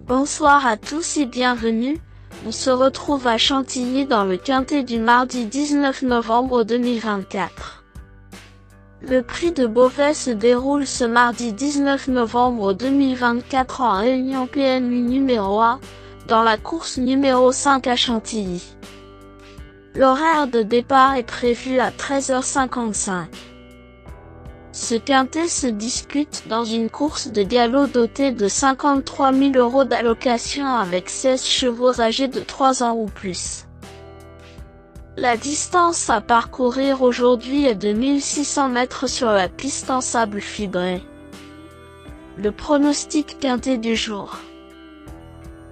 Bonsoir à tous et bienvenue. On se retrouve à Chantilly dans le quintet du mardi 19 novembre 2024. Le prix de Beauvais se déroule ce mardi 19 novembre 2024 en réunion PMU numéro 1, dans la course numéro 5 à Chantilly. L'horaire de départ est prévu à 13h55. Ce quintet se dispute dans une course de galop dotée de 53 000 € d'allocation avec 16 chevaux âgés de 3 ans ou plus. La distance à parcourir aujourd'hui est de 1600 mètres sur la piste en sable fibré. Le pronostic quintet du jour.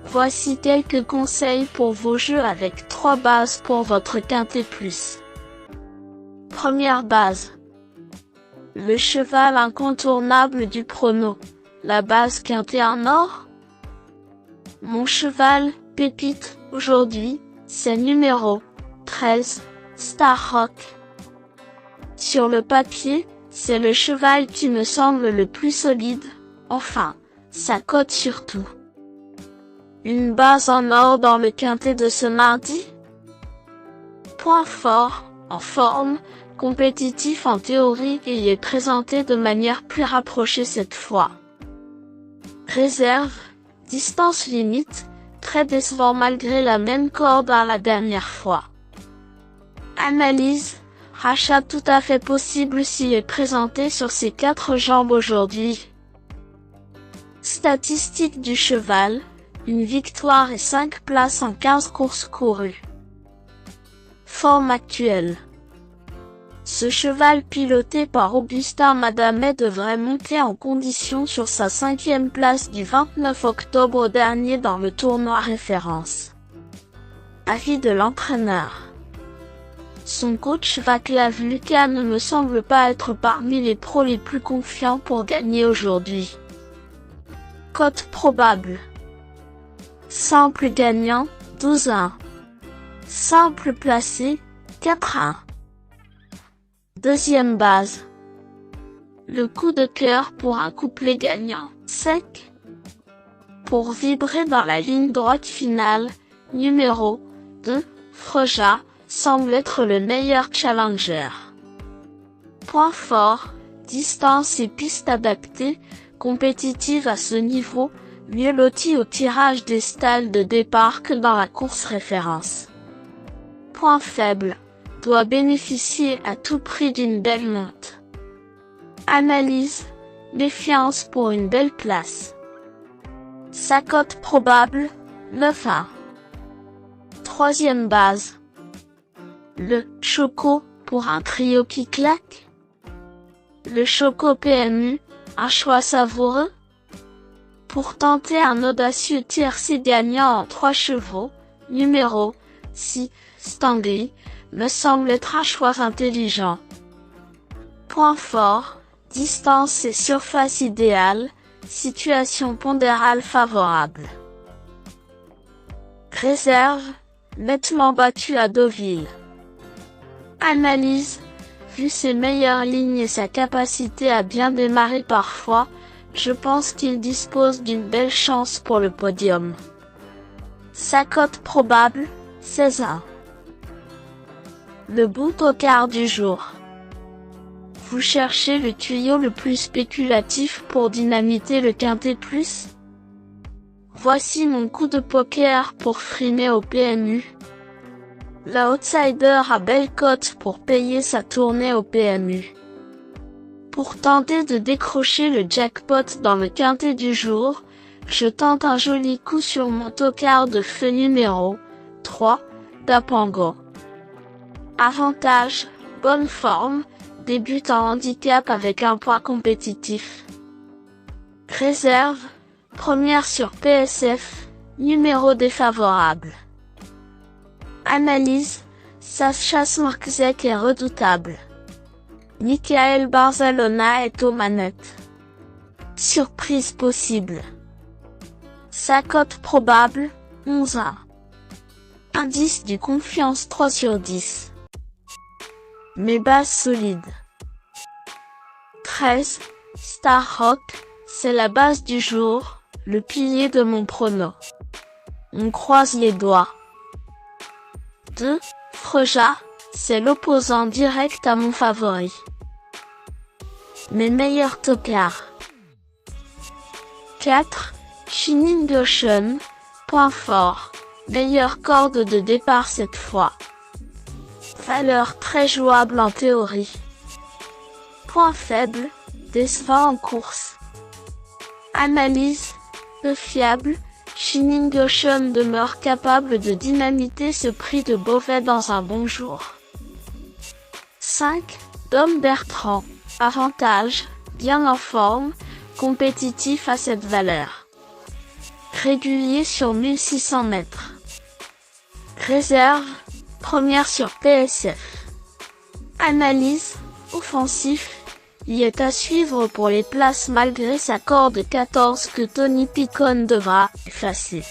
Voici quelques conseils pour vos jeux avec 3 bases pour votre quintet plus. Première base. Le cheval incontournable du prono, la base quintet en or. Mon cheval, pépite, aujourd'hui, c'est numéro 13, Star Rock. Sur le papier, c'est le cheval qui me semble le plus solide, enfin, sa cote surtout. Une base en or dans le quintet de ce mardi. Point fort, en forme, compétitif en théorie et il est présenté de manière plus rapprochée cette fois. Réserve, distance limite, très décevant malgré la même corde à la dernière fois. Analyse, rachat tout à fait possible s'il est présenté sur ses 4 jambes aujourd'hui. Statistiques du cheval, une victoire et 5 places en 15 courses courues. Forme actuelle. Ce cheval piloté par Augustin Madamet devrait monter en condition sur sa 5e place du 29 octobre dernier dans le tournoi référence. Avis de l'entraîneur. Son coach Václav Luka ne me semble pas être parmi les pros les plus confiants pour gagner aujourd'hui. Cote probable. Simple gagnant, 12-1. Simple placé, 4-1. Deuxième base. Le coup de cœur pour un couplet gagnant, sec. Pour vibrer dans la ligne droite finale, numéro 2, Froja, semble être le meilleur challenger. Point fort, distance et piste adaptée, compétitive à ce niveau, mieux loti au tirage des stalles de départ que dans la course référence. Point faible, doit bénéficier à tout prix d'une belle monte. Analyse, défiance pour une belle place. Sa cote probable, 9-1. Troisième base. Le Choco pour un trio qui claque. Le Choco PMU, un choix savoureux. Pour tenter un audacieux tiercé gagnant en 3 chevaux, numéro 6, Stanley, me semble être un choix intelligent. Point fort, distance et surface idéale, situation pondérale favorable. Réserve, nettement battu à Deauville. Analyse, vu ses meilleures lignes et sa capacité à bien démarrer parfois, je pense qu'il dispose d'une belle chance pour le podium. Sa cote probable, 16-1. Le bout au quart du jour. Vous cherchez le tuyau le plus spéculatif pour dynamiter le quintet plus? Voici mon coup de poker pour frimer au PMU. L'outsider a belle cote pour payer sa tournée au PMU. Pour tenter de décrocher le jackpot dans le quintet du jour, je tente un joli coup sur mon tocard de feu numéro 3, Dapango. Avantage, bonne forme, débute en handicap avec un poids compétitif. Réserve, première sur PSF, numéro défavorable. Analyse, Sascha Smarczek est redoutable. Michael Barzalona est aux manettes. Surprise possible. Sa cote probable, 11-1. Indice du confiance 3 sur 10. Mes bases solides. 13, Star Rock, c'est la base du jour, le pilier de mon prono. On croise les doigts. 2. Freja, c'est l'opposant direct à mon favori. Mes meilleurs tocards. 4. Shining Ocean, point fort, meilleure corde de départ cette fois. Valeur très jouable en théorie. Point faible, décevant en course. Analyse, peu fiable, Shining Ocean demeure capable de dynamiter ce prix de Beauvais dans un bon jour. 5. Dom Bertrand, avantage, bien en forme, compétitif à cette valeur. Régulier sur 1600 mètres. Réserve, première sur PSF. Analyse, offensif, il est à suivre pour les places malgré sa corde 14 que Tony Picon devra effacer.